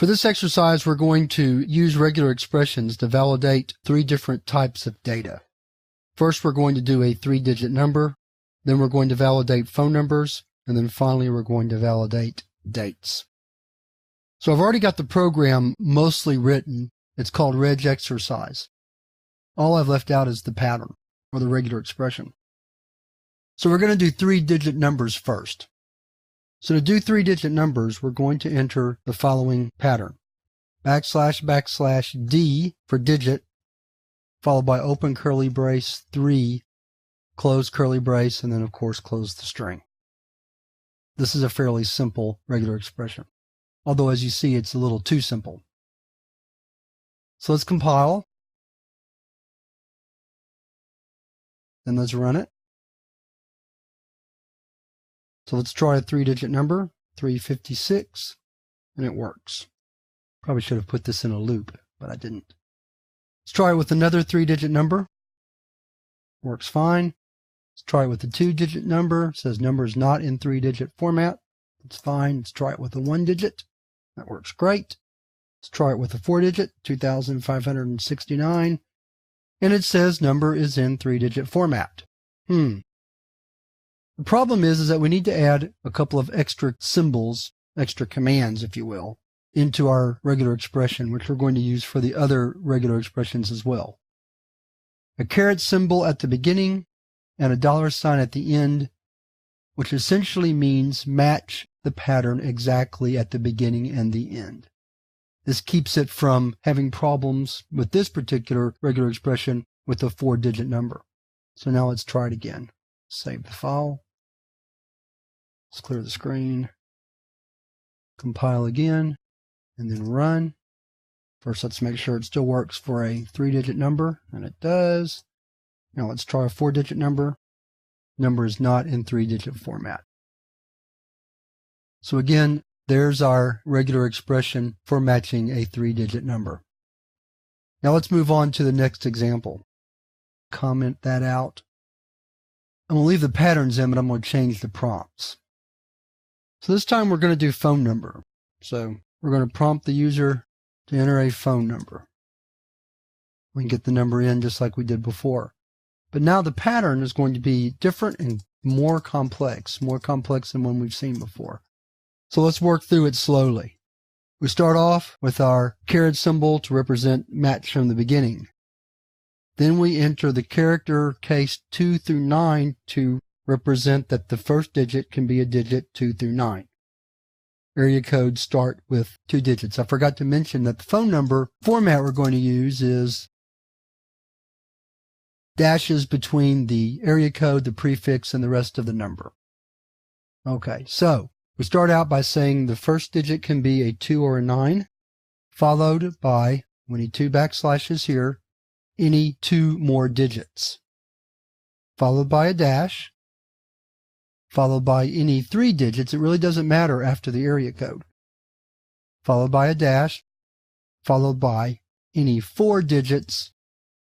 For this exercise, we're going to use regular expressions to validate three different types of data. First, we're going to do a three-digit number, then we're going to validate phone numbers, and then finally we're going to validate dates. So I've already got the program mostly written. It's called reg exercise. All I've left out is the pattern, or the regular expression. So we're going to do three-digit numbers first. So to do three-digit numbers, we're going to enter the following pattern. \\, D for digit, followed by open curly brace 3, close curly brace, and then of course close the string. This is a fairly simple regular expression, although as you see it's a little too simple. So let's compile, then let's run it. So let's try a three-digit number, 356, and it works. Probably should have put this in a loop, but I didn't. Let's try it with another three-digit number. Works fine. Let's try it with a two-digit number. It says number is not in three-digit format. It's fine. Let's try it with a one-digit. That works great. Let's try it with a four-digit, 2,569. And it says number is in three-digit format. The problem is that we need to add a couple of extra symbols, extra commands, if you will, into our regular expression, which we're going to use for the other regular expressions as well. A caret symbol at the beginning and a $sign at the end, which essentially means match the pattern exactly at the beginning and the end. This keeps it from having problems with this particular regular expression with a four-digit number. So now let's try it again. Save the file. Let's clear the screen. Compile again, and then run. First, let's make sure it still works for a three-digit number, and it does. Now let's try a four-digit number. Number is not in three-digit format. So again, there's our regular expression for matching a three-digit number. Now let's move on to the next example. Comment that out. I'm going to leave the patterns in, but I'm going to change the prompts. So this time we're going to do phone number. So we're going to prompt the user to enter a phone number. We can get the number in just like we did before. But now the pattern is going to be different and more complex than one we've seen before. So let's work through it slowly. We start off with our caret symbol to represent match from the beginning. Then we enter the character case 2 through 9 to represent that the first digit can be a digit 2 through 9. Area codes start with two digits. I forgot to mention that the phone number format we're going to use is dashes between the area code, the prefix, and the rest of the number. Okay, so we start out by saying the first digit can be a 2 or a 9, followed by, we need two backslashes here, any two more digits, followed by a dash, followed by any three digits. It really doesn't matter after the area code. Followed by a dash, followed by any four digits,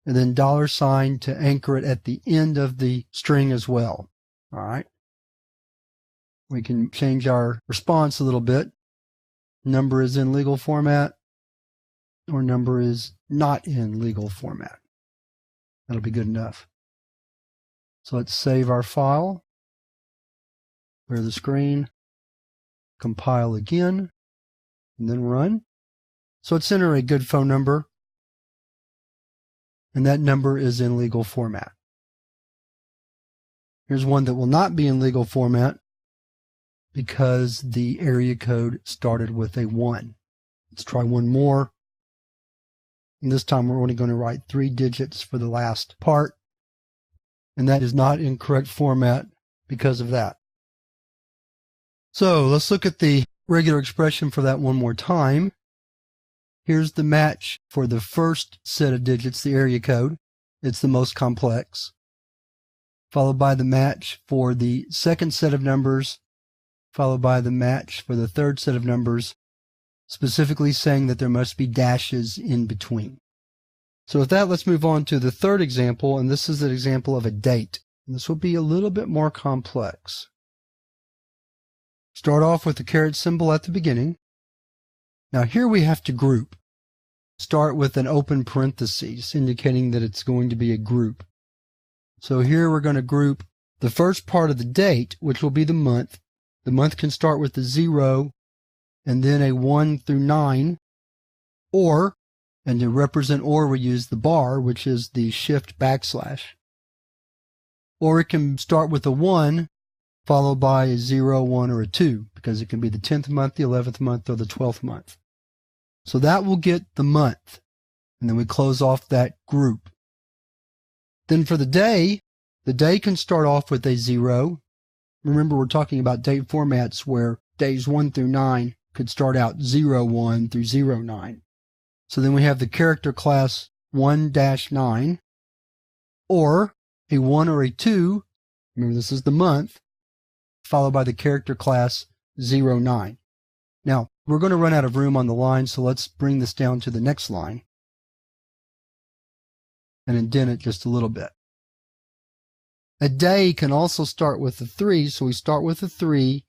and then $sign to anchor it at the end of the string as well. All right. We can change our response a little bit. Number is in legal format, or number is not in legal format. That'll be good enough. So let's save our file. Clear the screen, compile again, and then run. So let's enter a good phone number, and that number is in legal format. Here's one that will not be in legal format because the area code started with a 1. Let's try one more. And this time we're only going to write three digits for the last part, and that is not in correct format because of that. So let's look at the regular expression for that one more time. Here's the match for the first set of digits, the area code. It's the most complex. Followed by the match for the second set of numbers, followed by the match for the third set of numbers, specifically saying that there must be dashes in between. So with that, let's move on to the third example, and this is an example of a date. And this will be a little bit more complex. Start off with the caret symbol at the beginning. Now here we have to group. Start with an open parentheses indicating that it's going to be a group. So here we're going to group the first part of the date, which will be the month. The month can start with a 0 and then a 1 through 9, or, and to represent or we use the bar, which is the shift backslash. Or it can start with a 1 followed by a 0, 1, or a 2, because it can be the 10th month, the 11th month, or the 12th month. So that will get the month, and then we close off that group. Then for the day can start off with a 0. Remember, we're talking about date formats where days 1 through 9 could start out 01 through 09. So then we have the character class 1-9, or a 1 or a 2, remember this is the month, followed by the character class 09. Now, we're going to run out of room on the line, so let's bring this down to the next line and indent it just a little bit. A day can also start with a 3, so we start with a 3,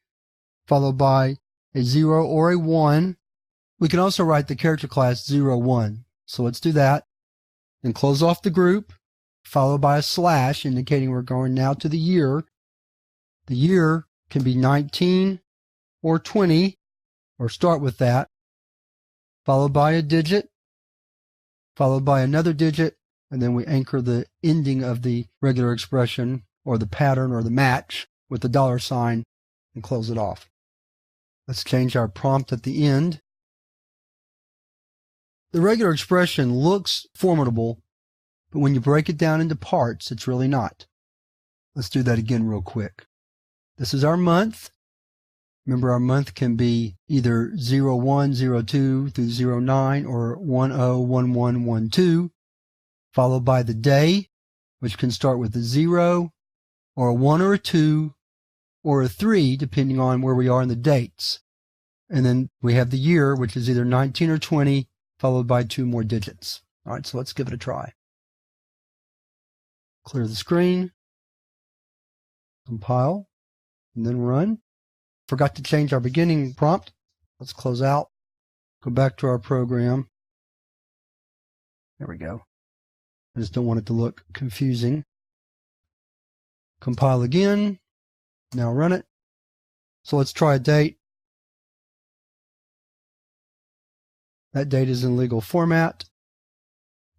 followed by a 0 or a 1. We can also write the character class 01. So let's do that. Then close off the group, followed by a slash, indicating we're going now to the year. The year can be 19 or 20, or start with that, followed by a digit, followed by another digit, and then we anchor the ending of the regular expression or the pattern or the match with the $sign and close it off. Let's change our prompt at the end. The regular expression looks formidable, but when you break it down into parts, it's really not. Let's do that again real quick. This is our month. Remember, our month can be either 01, 02 through 09 or 10, 11, 12, followed by the day, which can start with a 0 or a 1 or a 2 or a 3, depending on where we are in the dates. And then we have the year, which is either 19 or 20, followed by 2 more digits. All right, so let's give it a try. Clear the screen, compile, and then run. Forgot to change our beginning prompt. Let's close out, go back to our program. There we go. I just don't want it to look confusing. Compile again. Now run it. So let's try a date. That date is in legal format.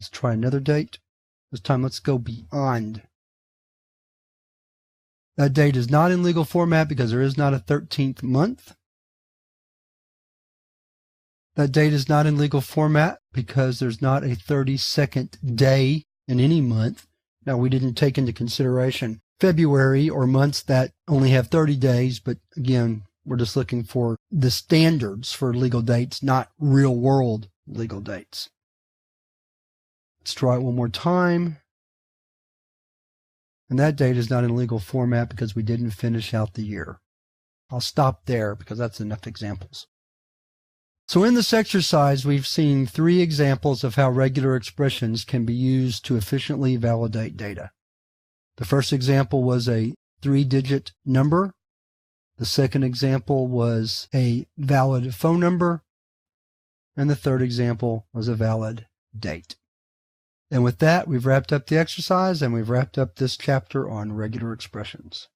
Let's try another date. This time let's go beyond. That date is not in legal format because there is not a 13th month. That date is not in legal format because there's not a 32nd day in any month. Now, we didn't take into consideration February or months that only have 30 days, but again, we're just looking for the standards for legal dates, not real world legal dates. Let's try it one more time. And that date is not in legal format because we didn't finish out the year. I'll stop there because that's enough examples. So in this exercise, we've seen 3 examples of how regular expressions can be used to efficiently validate data. The first example was a 3-digit number. The second example was a valid phone number. And the third example was a valid date. And with that, we've wrapped up the exercise and we've wrapped up this chapter on regular expressions.